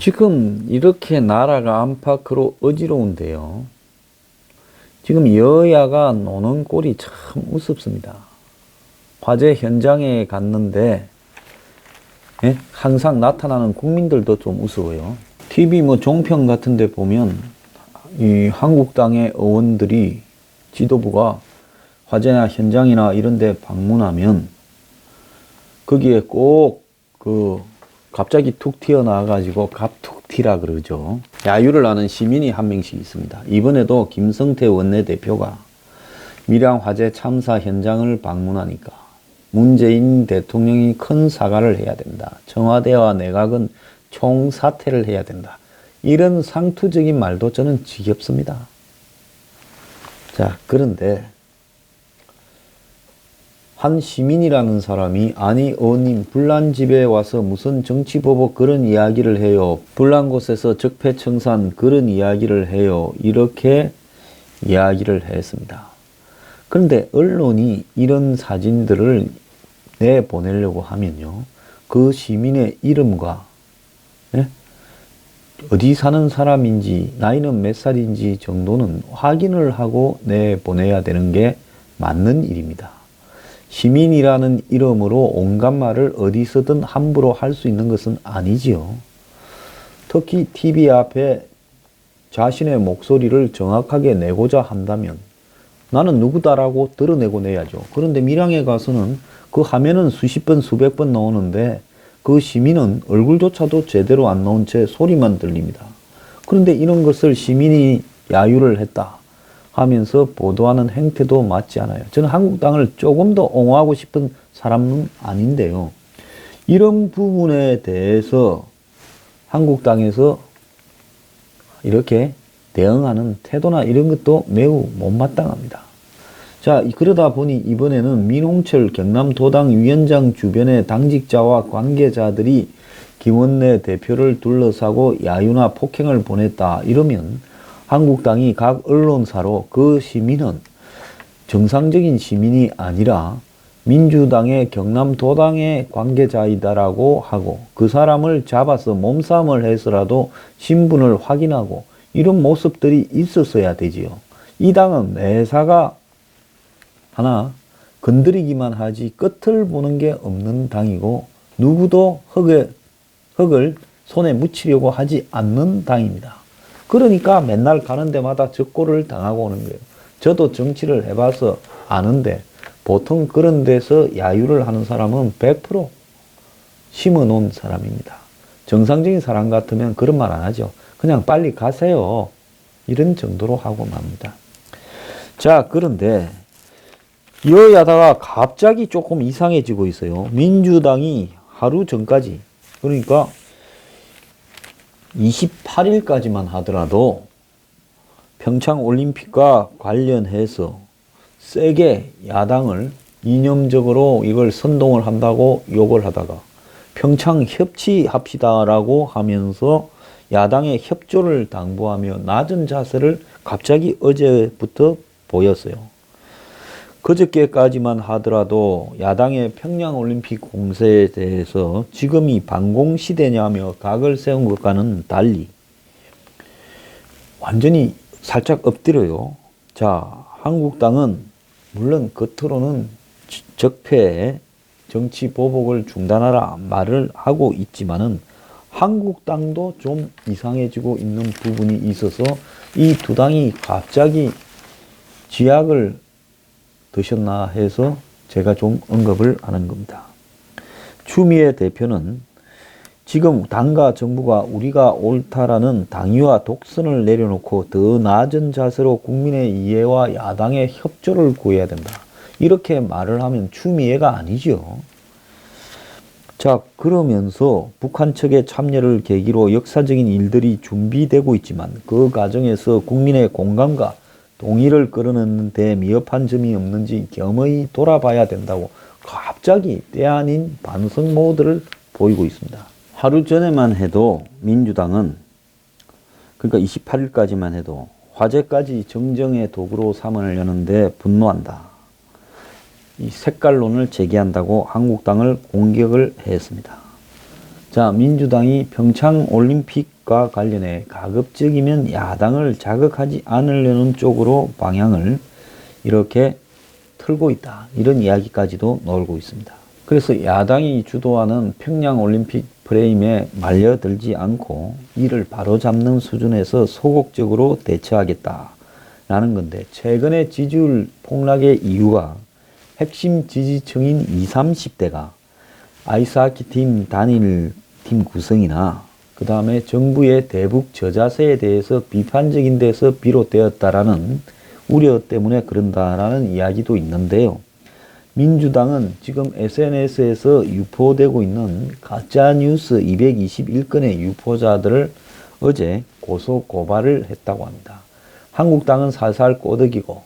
지금 이렇게 나라가 안팎으로 어지러운데요. 지금 여야가 노는 꼴이 참 우습습니다. 화재 현장에 갔는데 항상 나타나는 국민들도 좀 우스워요. TV 종편 같은 데 보면 이 한국당의 의원들이 지도부가 화재나 현장이나 이런 데 방문하면 거기에 꼭 갑자기 툭 튀어나와가지고 갑툭튀라 그러죠. 야유를 하는 시민이 한 명씩 있습니다. 이번에도 김성태 원내대표가 밀양 화재 참사 현장을 방문하니까 문재인 대통령이 큰 사과를 해야 된다. 청와대와 내각은 총사퇴를 해야 된다. 이런 상투적인 말도 저는 지겹습니다. 자, 그런데 한 시민이라는 사람이 아니 의원님 불난 집에 와서 무슨 정치보복 그런 이야기를 해요. 불난 곳에서 적폐청산 그런 이야기를 해요. 이렇게 이야기를 했습니다. 그런데 언론이 이런 사진들을 내보내려고 하면요. 그 시민의 이름과 어디 사는 사람인지 나이는 몇 살인지 정도는 확인을 하고 내보내야 되는 게 맞는 일입니다. 시민이라는 이름으로 온갖 말을 어디서든 함부로 할 수 있는 것은 아니지요. 특히 TV 앞에 자신의 목소리를 정확하게 내고자 한다면 나는 누구다라고 드러내고 내야죠. 그런데 밀양에 가서는 그 화면은 수십 번 수백 번 나오는데 그 시민은 얼굴조차도 제대로 안 나온 채 소리만 들립니다. 그런데 이런 것을 시민이 야유를 했다 하면서 보도하는 행태도 맞지 않아요. 저는 한국당을 조금 더 옹호하고 싶은 사람은 아닌데요. 이런 부분에 대해서 한국당에서 이렇게 대응하는 태도나 이런 것도 매우 못마땅합니다. 자, 그러다 보니 이번에는 민홍철 경남도당 위원장 주변의 당직자와 관계자들이 김원내 대표를 둘러싸고 야유나 폭행을 보냈다 이러면 한국당이 각 언론사로 그 시민은 정상적인 시민이 아니라 민주당의 경남도당의 관계자이다라고 하고 그 사람을 잡아서 몸싸움을 해서라도 신분을 확인하고 이런 모습들이 있었어야 되지요. 이 당은 매사가 하나 건드리기만 하지 끝을 보는 게 없는 당이고 누구도 흙을 손에 묻히려고 하지 않는 당입니다. 그러니까 맨날 가는 데마다 적고를 당하고 오는 거예요. 저도 정치를 해봐서 아는데 보통 그런 데서 야유를 하는 사람은 100% 심어놓은 사람입니다. 정상적인 사람 같으면 그런 말 안 하죠. 그냥 빨리 가세요. 이런 정도로 하고 맙니다. 자, 그런데 여야다가 갑자기 조금 이상해지고 있어요. 민주당이 하루 전까지 그러니까 28일까지만 하더라도 평창올림픽과 관련해서 세게 야당을 이념적으로 이걸 선동을 한다고 욕을 하다가 평창 협치합시다라고 하면서 야당의 협조를 당부하며 낮은 자세를 갑자기 어제부터 보였어요. 그저께까지만 하더라도 야당의 평양올림픽 공세에 대해서 지금이 반공시대냐며 각을 세운 것과는 달리 완전히 살짝 엎드려요. 자, 한국당은 물론 겉으로는 적폐 정치 보복을 중단하라 말을 하고 있지만은 한국당도 좀 이상해지고 있는 부분이 있어서 이 두 당이 갑자기 쥐약을 드셨나 해서 제가 좀 언급을 하는 겁니다. 추미애 대표는 지금 당과 정부가 우리가 옳다라는 당위와 독선을 내려놓고 더 낮은 자세로 국민의 이해와 야당의 협조를 구해야 된다. 이렇게 말을 하면 추미애가 아니죠. 자, 그러면서 북한 측의 참여를 계기로 역사적인 일들이 준비되고 있지만 그 과정에서 국민의 공감과 동의를 끌어내는 데 미흡한 점이 없는지 겸허히 돌아봐야 된다고 갑자기 때 아닌 반성 모드를 보이고 있습니다. 하루 전에만 해도 민주당은 그러니까 28일까지만 해도 화재까지 정정의 도구로 삼으려는데 분노한다. 이 색깔론을 제기한다고 한국당을 공격을 했습니다. 자, 민주당이 평창올림픽과 관련해 가급적이면 야당을 자극하지 않으려는 쪽으로 방향을 이렇게 틀고 있다. 이런 이야기까지도 나오고 있습니다. 그래서 야당이 주도하는 평양올림픽 프레임에 말려들지 않고 이를 바로잡는 수준에서 소극적으로 대처하겠다라는 건데, 최근에 지지율 폭락의 이유가 핵심 지지층인 20, 30대가 아이스하키 팀 단일 팀 구성이나 그 다음에 정부의 대북 저자세에 대해서 비판적인 데서 비롯되었다라는 우려 때문에 그런다라는 이야기도 있는데요. 민주당은 지금 SNS에서 유포되고 있는 가짜뉴스 221건의 유포자들을 어제 고소 고발을 했다고 합니다. 한국당은 살살 꼬드기고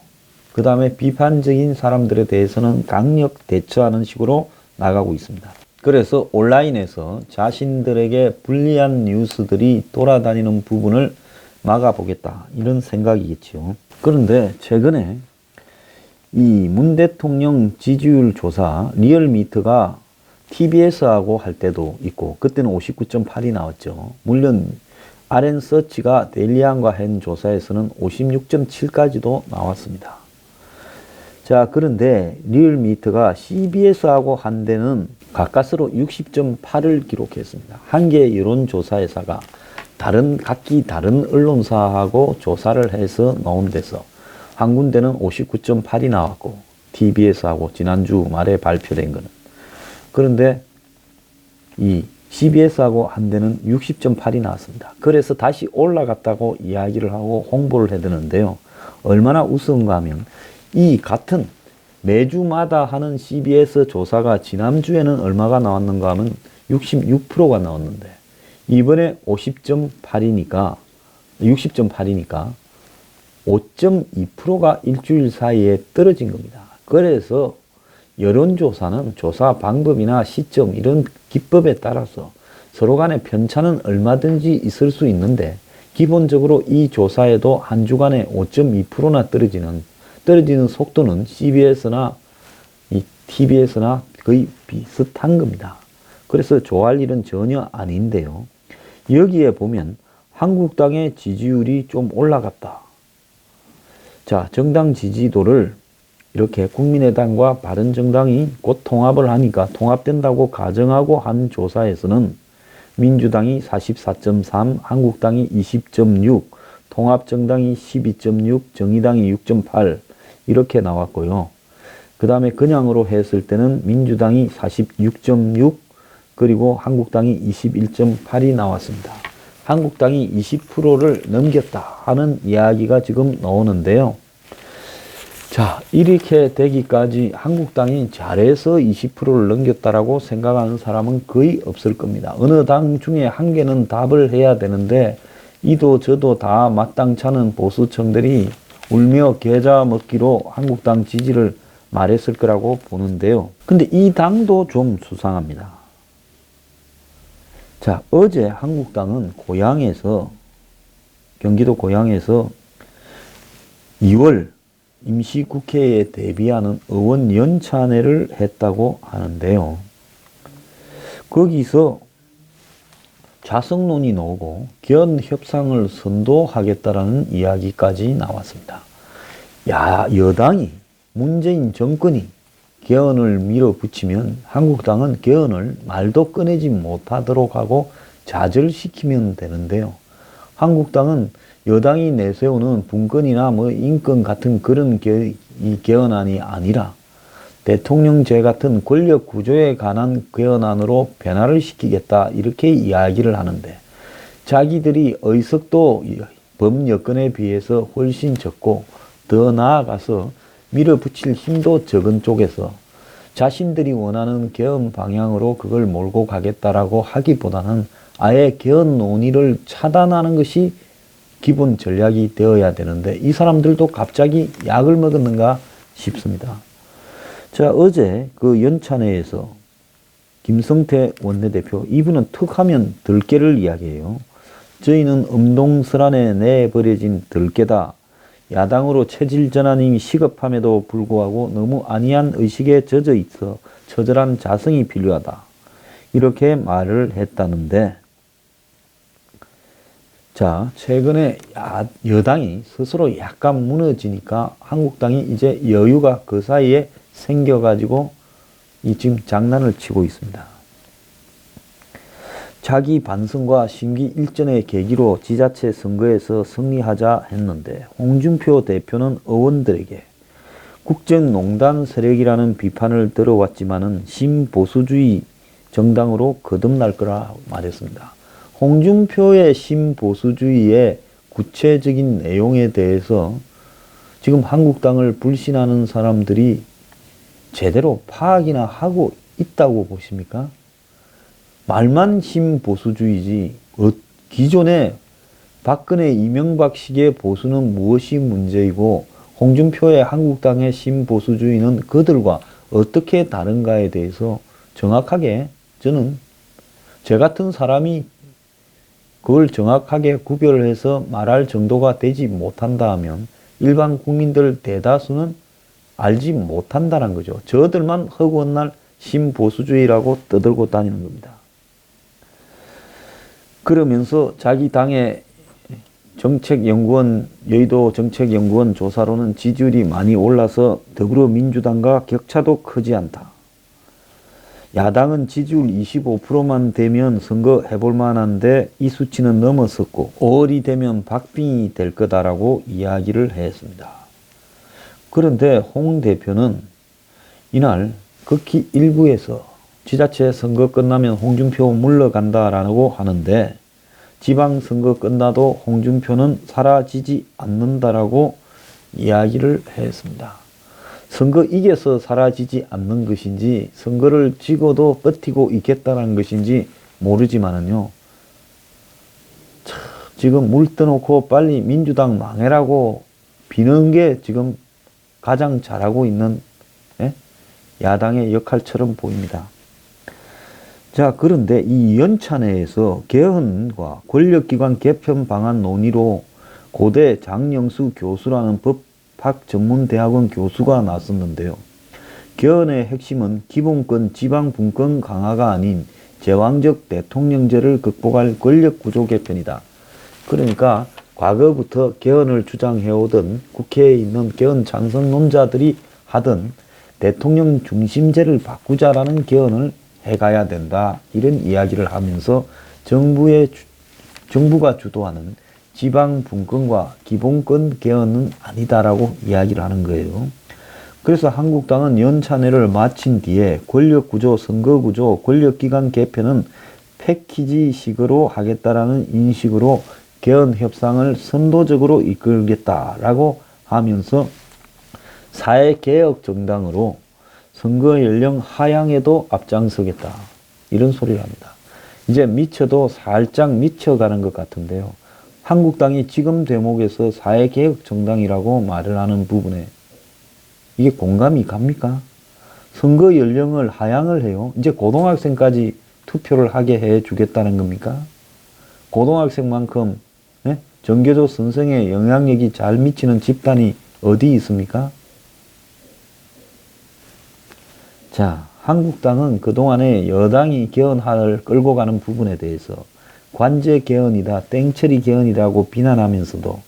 그 다음에 비판적인 사람들에 대해서는 강력 대처하는 식으로 나가고 있습니다. 그래서 온라인에서 자신들에게 불리한 뉴스들이 돌아다니는 부분을 막아보겠다, 이런 생각이겠지요. 그런데 최근에 이 문 대통령 지지율 조사 리얼미터가 TBS하고 할 때도 있고, 그때는 59.8이 나왔죠. 물론 RN서치가 데일리안과 한 조사에서는 56.7까지도 나왔습니다. 자, 그런데 리얼미터가 CBS하고 한 데는 가까스로 60.8을 기록했습니다. 한 개 여론조사회사가 각기 다른 언론사하고 조사를 해서 나온 데서 한 군데는 59.8이 나왔고, TBS하고 지난주 말에 발표된 거는. 그런데 이 CBS하고 한 데는 60.8이 나왔습니다. 그래서 다시 올라갔다고 이야기를 하고 홍보를 해드는데요. 얼마나 우스운가 하면, 이 같은 매주마다 하는 CBS 조사가 지난주에는 얼마가 나왔는가 하면 66%가 나왔는데, 이번에 60.8이니까 5.2%가 일주일 사이에 떨어진 겁니다. 그래서 여론조사는 조사 방법이나 시점 이런 기법에 따라서 서로 간의 편차는 얼마든지 있을 수 있는데, 기본적으로 이 조사에도 한 주간에 5.2%나 떨어지는 속도는 CBS나 이 TBS나 거의 비슷한 겁니다. 그래서 좋아할 일은 전혀 아닌데요. 여기에 보면 한국당의 지지율이 좀 올라갔다. 자, 정당 지지도를 이렇게 국민의당과 바른정당이 곧 통합을 하니까 통합된다고 가정하고 한 조사에서는 민주당이 44.3, 한국당이 20.6, 통합정당이 12.6, 정의당이 6.8 이렇게 나왔고요. 그 다음에 그냥으로 했을 때는 민주당이 46.6, 그리고 한국당이 21.8이 나왔습니다. 한국당이 20%를 넘겼다 하는 이야기가 지금 나오는데요. 자, 이렇게 되기까지 한국당이 잘해서 20%를 넘겼다라고 생각하는 사람은 거의 없을 겁니다. 어느 당 중에 한 개는 답을 해야 되는데, 이도 저도 다 마땅찮은 보수층들이 울며 겨자 먹기로 한국당 지지를 말했을 거라고 보는데요. 근데 이 당도 좀 수상합니다. 자, 어제 한국당은 경기도 고양에서 2월 임시국회에 대비하는 의원 연찬회를 했다고 하는데요. 거기서 자성론이 나오고 견 협상을 선도하겠다라는 이야기까지 나왔습니다. 여당이, 문재인 정권이 개헌을 밀어붙이면 한국당은 개헌을 말도 꺼내지 못하도록 하고 좌절시키면 되는데요. 한국당은 여당이 내세우는 분권이나 인권 같은 그런 개헌안이 아니라 대통령제 같은 권력 구조에 관한 개헌안으로 변화를 시키겠다, 이렇게 이야기를 하는데, 자기들이 의석도 법 여건에 비해서 훨씬 적고 더 나아가서 밀어붙일 힘도 적은 쪽에서 자신들이 원하는 개헌 방향으로 그걸 몰고 가겠다라고 하기보다는 아예 개헌 논의를 차단하는 것이 기본 전략이 되어야 되는데, 이 사람들도 갑자기 약을 먹었는가 싶습니다. 자, 어제 그 연찬회에서 김성태 원내대표, 이분은 툭 하면 들깨를 이야기해요. 저희는 음동설안에 내버려진 들깨다. 야당으로 체질 전환이 시급함에도 불구하고 너무 안이한 의식에 젖어 있어 처절한 자성이 필요하다. 이렇게 말을 했다는데, 자, 최근에 여당이 스스로 약간 무너지니까 한국당이 이제 여유가 그 사이에 생겨가지고 지금 장난을 치고 있습니다. 자기 반성과 심기 일전의 계기로 지자체 선거에서 승리하자 했는데 홍준표 대표는 의원들에게 국정농단 세력이라는 비판을 들어왔지만은 신보수주의 정당으로 거듭날 거라 말했습니다. 홍준표의 신보수주의의 구체적인 내용에 대해서 지금 한국당을 불신하는 사람들이 제대로 파악이나 하고 있다고 보십니까? 말만 신보수주의지 기존의 박근혜 이명박식의 보수는 무엇이 문제이고 홍준표의 한국당의 신보수주의는 그들과 어떻게 다른가에 대해서 정확하게 저는 저 같은 사람이 그걸 정확하게 구별해서 말할 정도가 되지 못한다 하면 일반 국민들 대다수는 알지 못한다는 거죠. 저들만 허구한 날 신보수주의라고 떠들고 다니는 겁니다. 그러면서 자기 당의 정책연구원, 여의도 정책연구원 조사로는 지지율이 많이 올라서 더불어민주당과 격차도 크지 않다. 야당은 지지율 25%만 되면 선거 해볼 만한데 이 수치는 넘었었고 5월이 되면 박빙이 될 거다라고 이야기를 했습니다. 그런데 홍 대표는 이날 극히 일부에서 지자체 선거 끝나면 홍준표 물러간다라고 하는데 지방선거 끝나도 홍준표는 사라지지 않는다라고 이야기를 했습니다. 선거 이겨서 사라지지 않는 것인지 선거를 지고도 버티고 있겠다는 것인지 모르지만은요. 지금 물 떠놓고 빨리 민주당 망해라고 비는 게 지금 가장 잘하고 있는 야당의 역할처럼 보입니다. 자, 그런데 이 연찬회에서 개헌과 권력기관 개편 방안 논의로 고대 장영수 교수라는 법학전문대학원 교수가 나섰는데요. 개헌의 핵심은 기본권 지방분권 강화가 아닌 제왕적 대통령제를 극복할 권력구조 개편이다. 그러니까 과거부터 개헌을 주장해오던 국회에 있는 개헌 찬성론자들이 하던 대통령 중심제를 바꾸자라는 개헌을 해가야 된다. 이런 이야기를 하면서 정부가 주도하는 지방분권과 기본권 개헌은 아니다라고 이야기를 하는 거예요. 그래서 한국당은 연찬회를 마친 뒤에 권력구조, 선거구조, 권력기관 개편은 패키지식으로 하겠다라는 인식으로 개헌 협상을 선도적으로 이끌겠다라고 하면서 사회개혁 정당으로 선거 연령 하향에도 앞장서겠다. 이런 소리를 합니다. 이제 미쳐도 살짝 미쳐가는 것 같은데요. 한국당이 지금 대목에서 사회개혁 정당이라고 말을 하는 부분에 이게 공감이 갑니까? 선거 연령을 하향을 해요. 이제 고등학생까지 투표를 하게 해 주겠다는 겁니까? 고등학생만큼 전교조 선생의 영향력이 잘 미치는 집단이 어디 있습니까? 자, 한국당은 그동안에 여당이 개헌을 끌고 가는 부분에 대해서 관제 개헌이다, 땡처리 개헌이라고 비난하면서도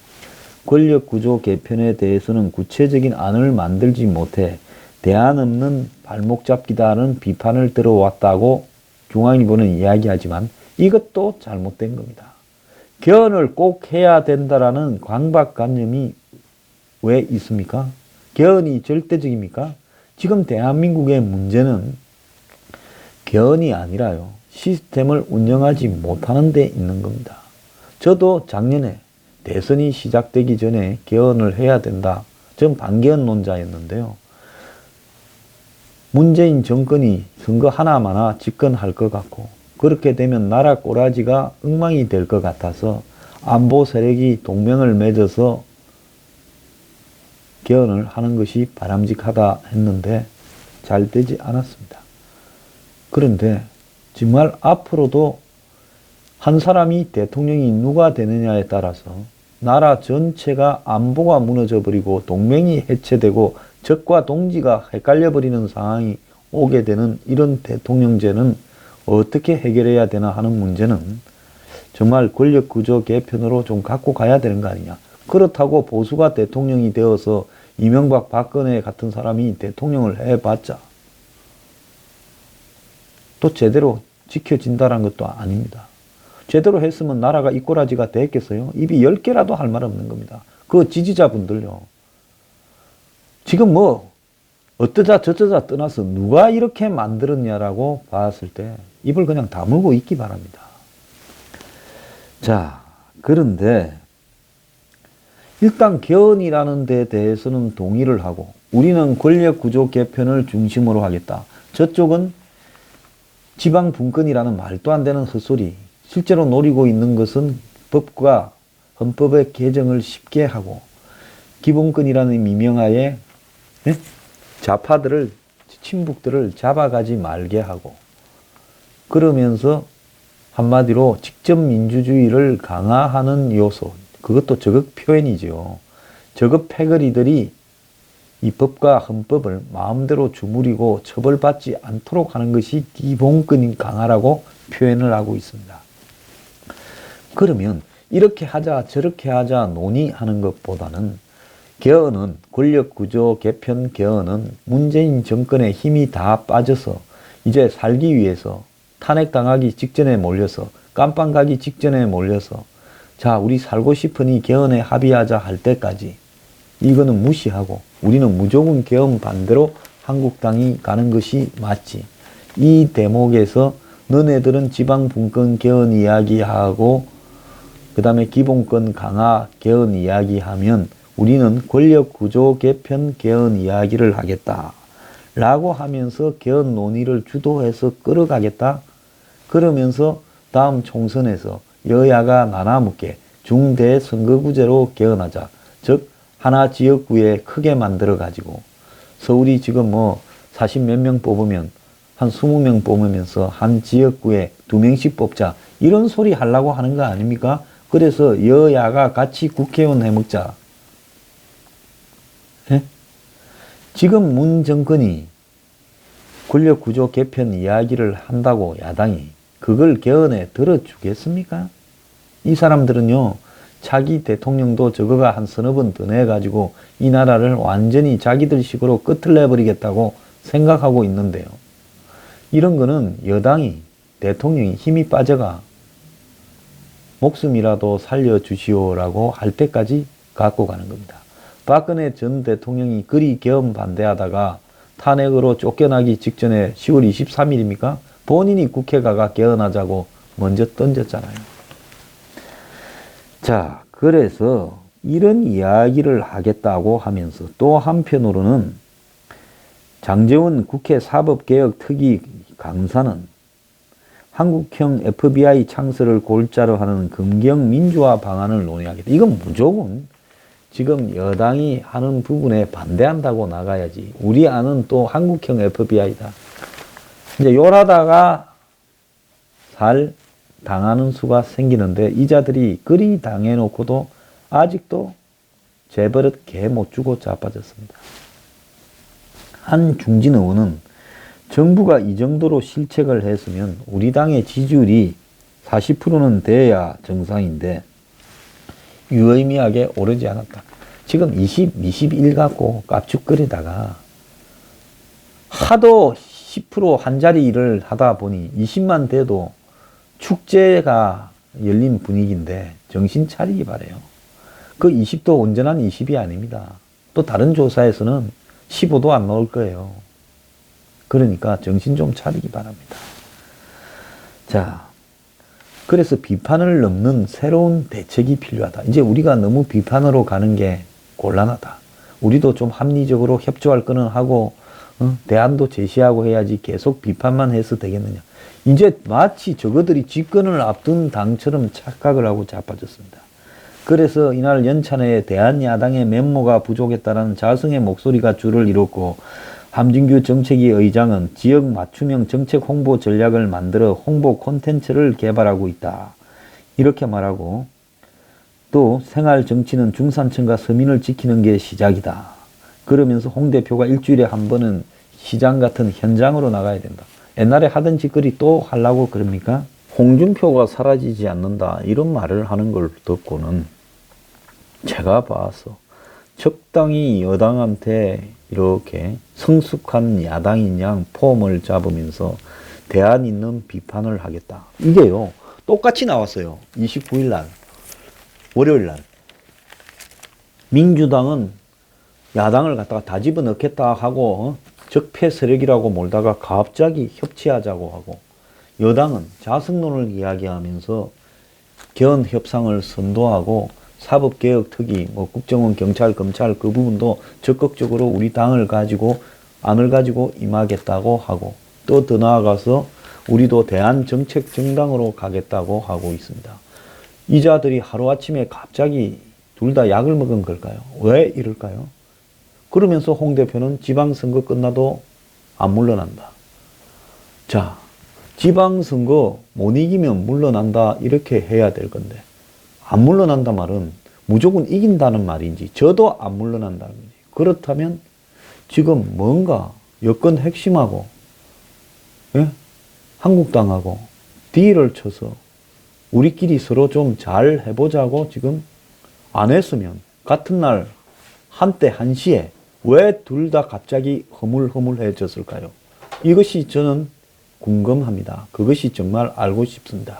권력구조 개편에 대해서는 구체적인 안을 만들지 못해 대안 없는 발목 잡기다는 비판을 들어왔다고 중앙일보는 이야기하지만 이것도 잘못된 겁니다. 개헌을 꼭 해야 된다라는 강박관념이 왜 있습니까? 개헌이 절대적입니까? 지금 대한민국의 문제는 개헌이 아니라요. 시스템을 운영하지 못하는 데 있는 겁니다. 저도 작년에 대선이 시작되기 전에 개헌을 해야 된다. 전 반개헌론자였는데요. 문재인 정권이 선거 하나마나 집권할 것 같고 그렇게 되면 나라 꼬라지가 엉망이 될 것 같아서 안보 세력이 동맹을 맺어서 개헌을 하는 것이 바람직하다 했는데 잘 되지 않았습니다. 그런데 정말 앞으로도 한 사람이 대통령이 누가 되느냐에 따라서 나라 전체가 안보가 무너져 버리고 동맹이 해체되고 적과 동지가 헷갈려 버리는 상황이 오게 되는 이런 대통령제는 어떻게 해결해야 되나 하는 문제는 정말 권력구조 개편으로 좀 갖고 가야 되는 거 아니냐. 그렇다고 보수가 대통령이 되어서 이명박, 박근혜 같은 사람이 대통령을 해봤자 또 제대로 지켜진다는 것도 아닙니다. 제대로 했으면 나라가 이 꼬라지가 됐겠어요? 입이 10개라도 할 말 없는 겁니다. 그 지지자분들요. 지금 뭐 어쩌자 저쩌자 떠나서 누가 이렇게 만들었냐라고 봤을 때 입을 그냥 다물고 있기 바랍니다. 자, 그런데 일단 개헌이라는 데 대해서는 동의를 하고 우리는 권력구조 개편을 중심으로 하겠다. 저쪽은 지방분권이라는 말도 안 되는 헛소리. 실제로 노리고 있는 것은 법과 헌법의 개정을 쉽게 하고 기본권이라는 미명하에 좌파들을 친북들을 잡아가지 말게 하고 그러면서 한마디로 직접민주주의를 강화하는 요소, 그것도 저급 표현이죠. 저급 패거리들이 이 법과 헌법을 마음대로 주무리고 처벌받지 않도록 하는 것이 기본권 강화라고 표현을 하고 있습니다. 그러면 이렇게 하자 저렇게 하자 논의하는 것보다는 개헌은 권력구조 개편 개헌은 문재인 정권의 힘이 다 빠져서 이제 살기 위해서 탄핵당하기 직전에 몰려서 깜빵 가기 직전에 몰려서 자 우리 살고 싶으니 개헌에 합의하자 할 때까지 이거는 무시하고 우리는 무조건 개헌 반대로 한국당이 가는 것이 맞지. 이 대목에서 너네들은 지방분권 개헌 이야기하고 그 다음에 기본권 강화 개헌 이야기하면 우리는 권력구조 개편 개헌 이야기를 하겠다. 라고 하면서 개헌 논의를 주도해서 끌어가겠다. 그러면서 다음 총선에서 여야가 나눠먹게 중대 선거구제로 개헌하자. 즉 하나 지역구에 크게 만들어 가지고 서울이 지금 뭐 40몇 명 뽑으면 한 20명 뽑으면서 한 지역구에 2명씩 뽑자. 이런 소리 하려고 하는 거 아닙니까? 그래서 여야가 같이 국회의원 해먹자. 예? 지금 문 정권이 권력구조 개편 이야기를 한다고 야당이 그걸 개헌에 들어주겠습니까? 이 사람들은요. 자기 대통령도 저거가 한 서너 번 더 내가지고 이 나라를 완전히 자기들 식으로 끝을 내버리겠다고 생각하고 있는데요. 이런 거는 여당이 대통령이 힘이 빠져가 목숨이라도 살려주시오라고 할 때까지 갖고 가는 겁니다. 박근혜 전 대통령이 그리 개헌 반대하다가 탄핵으로 쫓겨나기 직전에 10월 23일입니까? 본인이 국회 가가 개헌하자고 먼저 던졌잖아요. 자, 그래서 이런 이야기를 하겠다고 하면서 또 한편으로는 장제원 국회 사법개혁특위 강사는 한국형 FBI 창설을 골자로 하는 검경민주화 방안을 논의하겠다. 이건 무조건 지금 여당이 하는 부분에 반대한다고 나가야지. 우리 안은 또 한국형 FBI다. 이제 요러다가 살 당하는 수가 생기는데 이자들이 그리 당해놓고도 아직도 재벌은 개 못 주고 자빠졌습니다. 한 중진 의원은 정부가 이 정도로 실책을 했으면 우리 당의 지지율이 40%는 돼야 정상인데 유의미하게 오르지 않았다. 지금 21 갖고 깝죽거리다가 하도 10% 한 자리 일을 하다 보니 20만 돼도 축제가 열린 분위기인데 정신 차리기 바래요. 그 20도 온전한 20이 아닙니다. 또 다른 조사에서는 15도 안 나올 거예요. 그러니까 정신 좀 차리기 바랍니다. 자, 그래서 비판을 넘는 새로운 대책이 필요하다. 이제 우리가 너무 비판으로 가는 게 곤란하다. 우리도 좀 합리적으로 협조할 거는 하고 대안도 제시하고 해야지 계속 비판만 해서 되겠느냐. 이제 마치 저거들이 집권을 앞둔 당처럼 착각을 하고 자빠졌습니다. 그래서 이날 연찬회에 대한야당의 면모가 부족했다는 자성의 목소리가 줄을 이뤘고 함진규 정책위 의장은 지역 맞춤형 정책 홍보 전략을 만들어 홍보 콘텐츠를 개발하고 있다. 이렇게 말하고 또 생활 정치는 중산층과 서민을 지키는 게 시작이다. 그러면서 홍 대표가 일주일에 한 번은 시장 같은 현장으로 나가야 된다. 옛날에 하던 짓거리 또 하려고 그럽니까? 홍준표가 사라지지 않는다 이런 말을 하는 걸 듣고는 제가 봐서 적당히 여당한테 이렇게 성숙한 야당인 양 폼을 잡으면서 대안 있는 비판을 하겠다. 이게요. 똑같이 나왔어요. 29일 날 월요일 날 민주당은 야당을 갖다가 다 집어넣겠다 하고 적폐 세력이라고 몰다가 갑자기 협치하자고 하고 여당은 자성론을 이야기하면서 견 협상을 선도하고 사법개혁 특위, 뭐 국정원, 경찰, 검찰 그 부분도 적극적으로 우리 당을 가지고 안을 가지고 임하겠다고 하고 또 더 나아가서 우리도 대한정책정당으로 가겠다고 하고 있습니다. 이 자들이 하루아침에 갑자기 둘 다 약을 먹은 걸까요? 왜 이럴까요? 그러면서 홍 대표는 지방선거 끝나도 안 물러난다. 자, 지방선거 못 이기면 물러난다 이렇게 해야 될 건데 안 물러난다 말은 무조건 이긴다는 말인지 저도 안 물러난다는 거지. 그렇다면 지금 뭔가 여권 핵심하고 예? 한국당하고 딜을 쳐서 우리끼리 서로 좀 잘 해보자고 지금 안 했으면 같은 날 한때 한시에 왜 둘 다 갑자기 허물허물해졌을까요? 이것이 저는 궁금합니다. 그것이 정말 알고 싶습니다.